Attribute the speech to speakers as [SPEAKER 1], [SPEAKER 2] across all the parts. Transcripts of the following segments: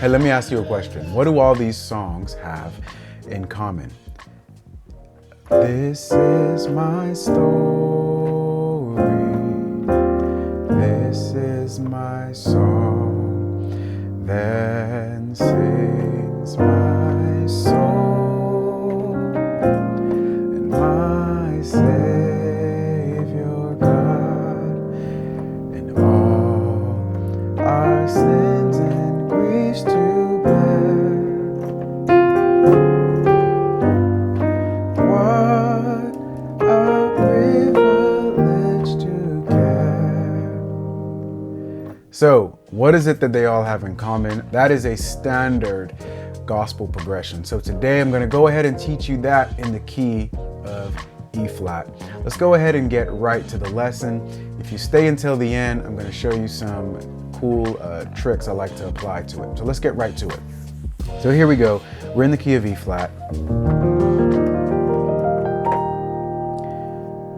[SPEAKER 1] Hey, let me ask you a question. What do all these songs have in common? This is my story. This is my song. Then sings my soul and my Savior God, and all our sins and griefs to bear. What a privilege to care. So, what is it that they all have in common? That is a standard gospel progression. So today I'm going to go ahead and teach you that in the key of E flat. Let's go ahead and get right to the lesson. If you stay until the end, I'm going to show you some cool tricks I like to apply to it. So let's get right to it. So here we go. We're in the key of E flat.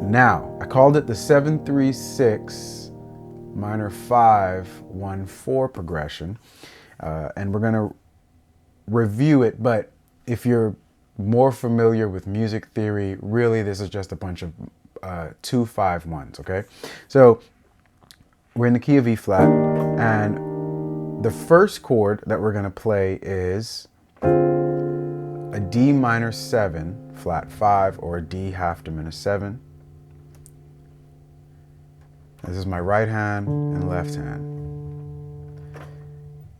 [SPEAKER 1] Now, I called it the 7-3-6 minor 5-1-4 progression, and we're going to review it, but if you're more familiar with music theory, really this is just a bunch of 2-5-1s, okay? So we're in the key of E flat, and the first chord that we're going to play is a D minor 7 flat 5, or a D half diminished 7. This is my right hand and left hand.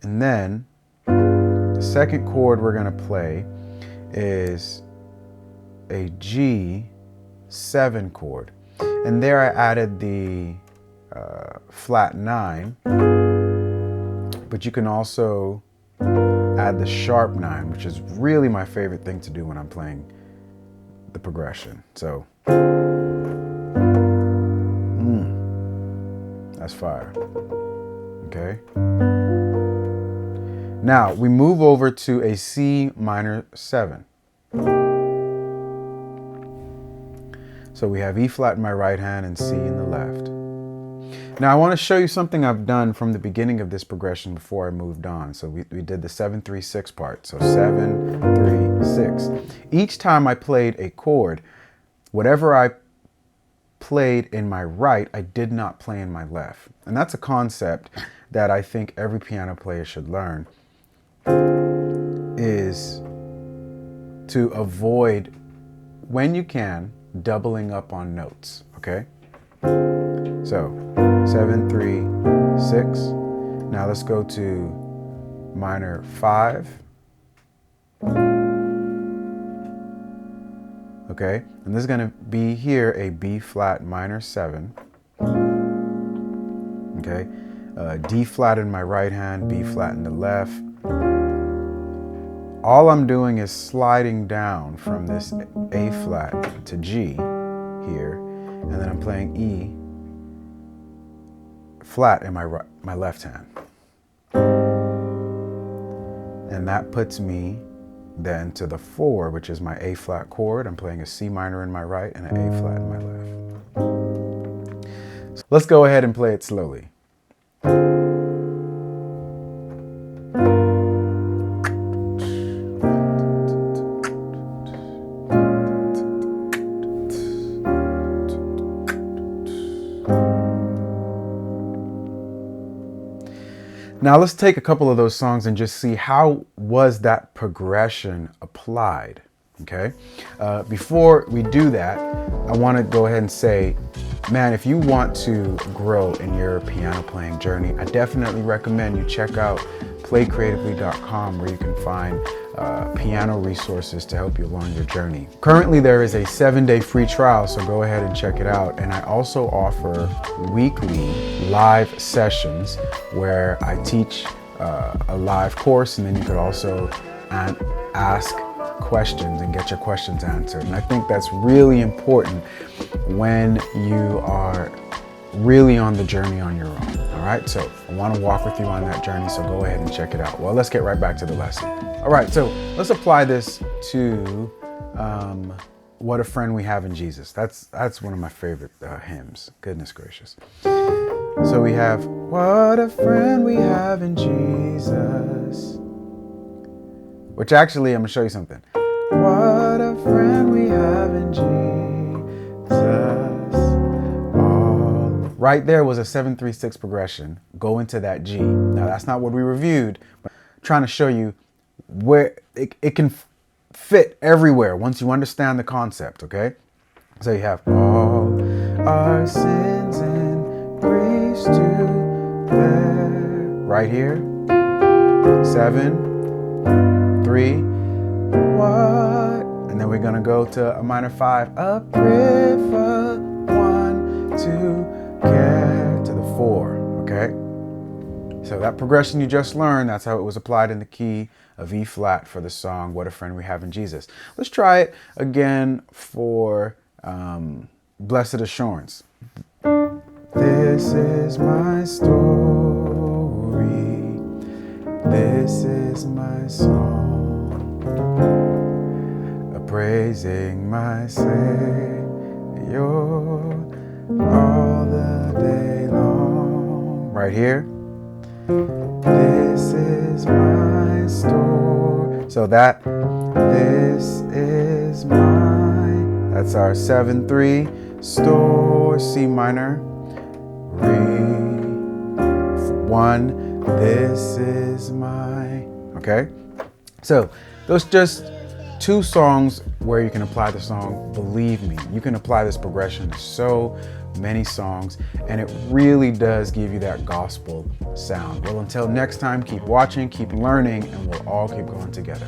[SPEAKER 1] And then the second chord we're going to play is a G7 chord. And there I added the flat 9, but you can also add the sharp 9, which is really my favorite thing to do when I'm playing the progression. So, that's fire. Okay. Now we move over to a C minor 7. So we have E flat in my right hand and C in the left. Now I want to show you something I've done from the beginning of this progression before I moved on. So we did the 7-3-6 part. So 7-3-6. Each time I played a chord, whatever I played in my right, I did not play in my left. And that's a concept that I think every piano player should learn, is to avoid, when you can, doubling up on notes, okay? So 7-3-6. Now let's go to minor 5. Okay, and this is going to be here a B flat minor 7. Okay, D flat in my right hand, B flat in the left. All I'm doing is sliding down from this A flat to G here, and then I'm playing E flat in my left hand. And that puts me then to the 4, which is my A flat chord. I'm playing a C minor in my right and an A flat in my left. So let's go ahead and play it slowly. Now let's take a couple of those songs and just see how was that progression applied, okay? Before we do that, I want to go ahead and say, man, if you want to grow in your piano playing journey, I definitely recommend you check out playcreatively.com, where you can find piano resources to help you along your journey. Currently, there is a 7-day free trial, so go ahead and check it out. And I also offer weekly live sessions where I teach a live course, and then you could also ask questions and get your questions answered. And I think that's really important when you are really on the journey on your own. All right, so I want to walk with you on that journey, so go ahead and check it out. Well, let's get right back to the lesson. All right, so let's apply this to What a Friend We Have in Jesus. That's one of my favorite hymns. Goodness gracious. So we have, what a friend we have in Jesus. which actually, I'm gonna show you something. What a friend we have in Jesus. Oh. Right there was a 7-3-6 progression. Go into that G. Now that's not what we reviewed, but I'm trying to show you where it can fit everywhere once you understand the concept, okay? So you have all our sins and griefs to bear. Right here. 7, 3, what? And then we're gonna go to a minor 5. A river, 1, 2, get to the 4, okay? So that progression you just learned, that's how it was applied in the key of E flat for the song, What a Friend We Have in Jesus. Let's try it again for Blessed Assurance. This is my story. This is my song, praising my Savior all the day long. Right here. This is my story. So that, this is my, that's our 7-3 store, C minor, re, 1. This is my, okay? So those just 2 songs where you can apply the song. Believe me, you can apply this progression to so many songs, and it really does give you that gospel sound. Well, until next time, keep watching, keep learning, and we'll all keep going together.